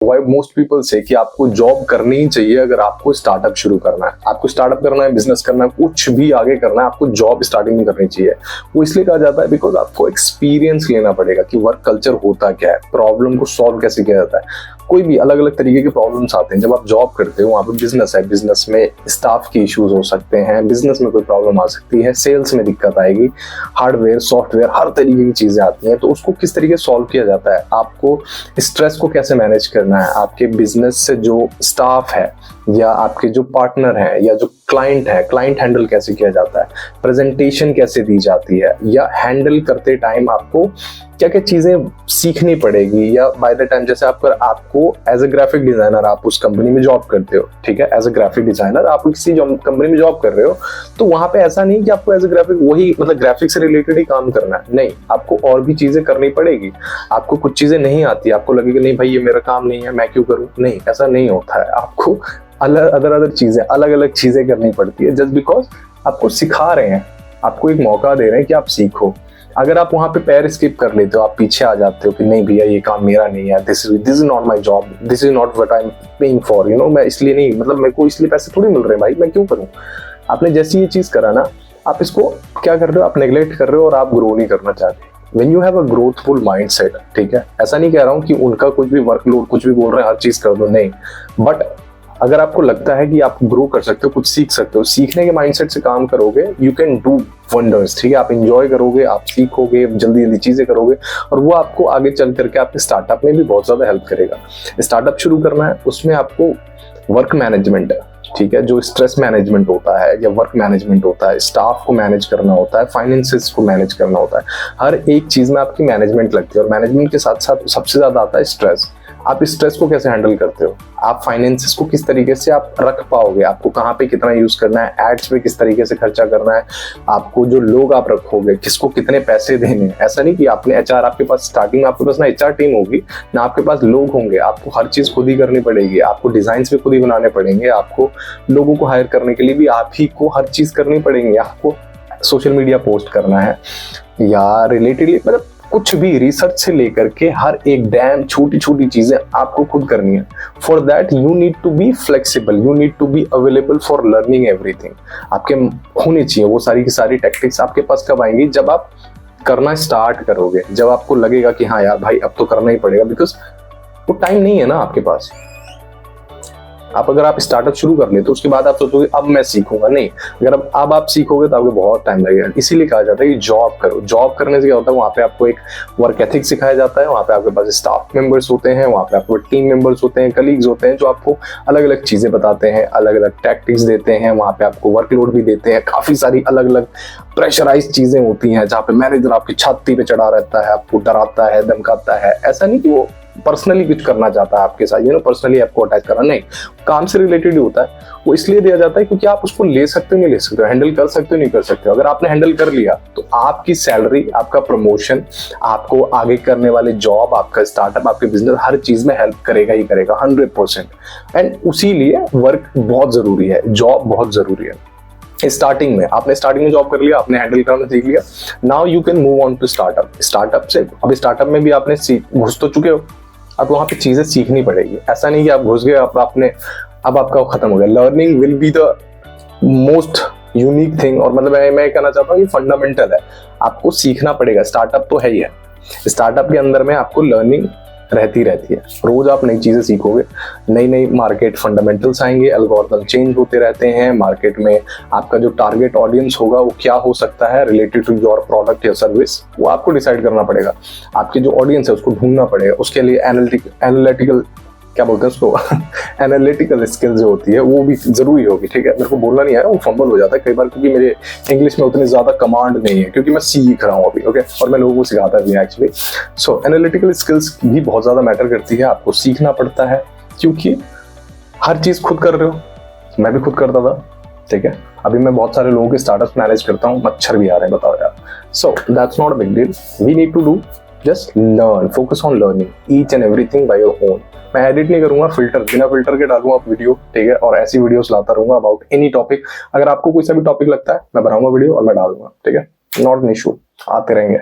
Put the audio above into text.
Why most people से कि आपको जॉब करनी ही चाहिए अगर आपको स्टार्टअप शुरू करना है, आपको स्टार्टअप करना है, बिजनेस करना है, कुछ भी आगे करना है, आपको जॉब स्टार्टिंग में करनी चाहिए। वो इसलिए कहा जाता है बिकॉज आपको एक्सपीरियंस लेना पड़ेगा कि वर्क कल्चर होता क्या है, प्रॉब्लम को सॉल्व कैसे किया जाता है। कोई भी अलग अलग तरीके के प्रॉब्लम्स आते हैं। जब आप जॉब करते हो वहाँ पे बिजनेस है, बिजनेस में स्टाफ के इश्यूज हो सकते हैं, बिजनेस में कोई प्रॉब्लम आ सकती है, सेल्स में दिक्कत आएगी, हार्डवेयर सॉफ्टवेयर हर तरीके की चीजें आती हैं। तो उसको किस तरीके से सॉल्व किया जाता है, आपको स्ट्रेस को कैसे मैनेज करना है, आपके बिजनेस से जो स्टाफ है या आपके जो पार्टनर है या जो क्लाइंट है, क्लाइंट हैंडल कैसे किया जाता है, प्रेजेंटेशन कैसे दी जाती है, या हैंडल करते टाइम आपको क्या क्या चीजें सीखनी पड़ेगी, या बाय द टाइम जैसे आपको एज अ ग्राफिक डिजाइनर आप उस कंपनी में जॉब करते हो, ठीक है, एज अ ग्राफिक डिजाइनर आप किसी कंपनी में जॉब कर रहे हो, तो वहां पे ऐसा नहीं कि आपको एज अ ग्राफिक वही मतलब ग्राफिक से रिलेटेड ही काम करना है, नहीं, आपको और भी चीजें करनी पड़ेगी। आपको कुछ चीजें नहीं आती, आपको लगेगा नहीं भाई ये मेरा काम नहीं है, मैं क्यों करूं, नहीं, ऐसा नहीं होता है। आपको अदर चीजें अलग अलग चीजें करनी पड़ती है जस्ट बिकॉज आपको सिखा रहे हैं, आपको एक मौका दे रहे हैं कि आप सीखो। अगर आप वहां पे पैर स्किप कर लेते हो, आप पीछे आ जाते हो कि नहीं भैया ये काम मेरा नहीं है, this is not my job, this is not what I am paying for, मैं इसलिए नहीं, मतलब मेरे को इसलिए पैसे थोड़ी मिल रहे हैं भाई, मैं क्यों करूं। आपने जैसे ये चीज करा ना, आप इसको क्या कर रहे हो, आप नेग्लेक्ट कर रहे हो और आप ग्रो नहीं करना चाहते। When you have a growthful mindset, ठीक है, ऐसा नहीं कह रहा हूं कि उनका कुछ भी वर्कलोड कुछ भी बोल रहे हैं हर चीज कर दो, नहीं, बट अगर आपको लगता है कि आप ग्रो कर सकते हो, कुछ सीख सकते हो, सीखने के माइंडसेट से काम करोगे, यू कैन डू वंडर्स, ठीक है, आप एंजॉय करोगे, आप सीखोगे, जल्दी जल्दी चीजें करोगे, और वो आपको आगे चल करके आपके स्टार्टअप में भी बहुत ज्यादा हेल्प करेगा। स्टार्टअप शुरू करना है, उसमें आपको वर्क मैनेजमेंट है, ठीक है, जो स्ट्रेस मैनेजमेंट होता है या वर्क मैनेजमेंट होता है, स्टाफ को मैनेज करना होता है, फाइनेंसेस को मैनेज करना होता है, हर एक चीज में आपकी मैनेजमेंट लगती है। और मैनेजमेंट के साथ साथ सबसे ज्यादा आता है स्ट्रेस। आप स्ट्रेस को कैसे हैंडल करते हो, आप फाइनेंसेस को किस तरीके से आप रख पाओगे, आपको कहाँ पे कितना यूज करना है, एड्स पे किस तरीके से खर्चा करना है, आपको जो लोग आप रखोगे किसको कितने पैसे देने हैं। ऐसा नहीं कि आपने एचआर, आपके पास स्टार्टिंग में आपके पास ना एचआर टीम होगी ना आपके पास लोग होंगे, आपको हर चीज खुद ही करनी पड़ेगी, आपको डिजाइन भी खुद ही बनाने पड़ेंगे, आपको लोगों को हायर करने के लिए भी आप ही को हर चीज करनी पड़ेगी, आपको सोशल मीडिया पोस्ट करना है या रिलेटेडली मतलब कुछ भी रिसर्च से लेकर के हर एक डैम छोटी छोटी चीजें आपको खुद करनी है। For that you need to be flexible, you need to be available for learning everything. आपके होनी चाहिए वो सारी की सारी टैक्टिक्स आपके पास कब आएंगी, जब आप करना स्टार्ट करोगे, जब आपको लगेगा कि हाँ यार भाई अब तो करना ही पड़ेगा, बिकॉज वो टाइम नहीं है ना आपके पास। अगर आप स्टार्टअप शुरू कर ले तो उसके बाद आप सोचोगे अब मैं सीखूंगा, नहीं, अगर अब आप सीखोगे तो आपको बहुत टाइम लगेगा। इसीलिए कहा जाता है कि जॉब करो। जॉब करने से क्या होता है, वहाँ पे आपको एक वर्क एथिक सिखाया जाता है, वहाँ पे आपके पास स्टाफ मेंबर्स होते हैं, वहाँ पे आपको टीम मेंबर्स होते हैं, कलीग्स होते हैं जो आपको अलग अलग चीजें बताते हैं, अलग अलग टैक्टिक्स देते हैं, वहाँ पे आपको वर्कलोड भी देते हैं, काफी सारी अलग अलग प्रेशराइज चीजें होती हैं जहाँ पे मैनेजर आपकी छाती पे चढ़ा रहता है, आपको डराता है, धमकाता है। ऐसा नहीं कि वो पर्सनली कुछ करना चाहता है आपके साथ, पर्सनली आपको अटैक करना, नहीं, काम से रिलेटेड ही होता है। वो इसलिए दिया जाता है क्योंकि आप उसको ले सकते हो नहीं ले सकते हो, हैंडल कर सकते हो नहीं कर सकते हो। अगर आपने हैंडल कर लिया तो आपकी सैलरी, आपका प्रमोशन, आपको आगे करने वाले जॉब, आपका स्टार्टअप, आपके बिजनेस हर चीज में हेल्प करेगा ही करेगा 100%। एंड उसी लिए वर्क बहुत जरूरी है, जॉब बहुत जरूरी है। स्टार्टिंग में आपने जॉब कर लिया, आपने हैंडल करना सीख लिया, now you can move on to startup. Startup से अब स्टार्टअप में भी आपने घुस तो चुके हो, अब वहां पे चीजें सीखनी पड़ेगी। ऐसा नहीं कि आप घुस गए अब आपका खत्म हो गया। Learning will be the most unique thing, और मतलब मैं कहना चाहता हूँ ये फंडामेंटल है, आपको सीखना पड़ेगा। स्टार्टअप तो है ही है, स्टार्टअप के अंदर में आपको लर्निंग रहती है, रोज आप नई चीजें सीखोगे, नई मार्केट फंडामेंटल्स आएंगे, एल्गोरिथम चेंज होते रहते हैं, मार्केट में आपका जो टारगेट ऑडियंस होगा वो क्या हो सकता है रिलेटेड टू योर प्रोडक्ट या सर्विस, वो आपको डिसाइड करना पड़ेगा। आपकी जो ऑडियंस है उसको ढूंढना पड़ेगा, उसके लिए एनालिटिकल क्या बोलते हैं उसको एनालिटिकल स्किल्स जो होती है वो भी जरूरी होगी, ठीक है। मेरे को बोलना नहीं आया, वो फंबल हो जाता है कई बार, क्योंकि मेरे इंग्लिश में उतनी ज्यादा कमांड नहीं है, क्योंकि मैं सीख रहा हूँ अभी, ओके, और मैं लोगों को सिखाता भी एक्चुअली। सो एनालिटिकल स्किल्स भी बहुत ज्यादा मैटर करती है, आपको सीखना पड़ता है, क्योंकि हर चीज खुद कर रहे हो। मैं भी खुद करता था, ठीक है, अभी मैं बहुत सारे लोगों के स्टार्टअप मैनेज करता हूँ, मच्छर भी आ रहे हैं, बताओ यार। So that's not a big deal, we need to do just learn, focus on learning each and everything by your own. मैं एडिट नहीं करूंगा, बिना फिल्टर के डालूंगा आप वीडियो, ठीक है, और ऐसी वीडियोस लाता रहूंगा अबाउट एनी टॉपिक। अगर आपको कोई सा भी टॉपिक लगता है मैं बनाऊंगा वीडियो और मैं डालूंगा, ठीक है, नॉट एन इशू, आते रहेंगे।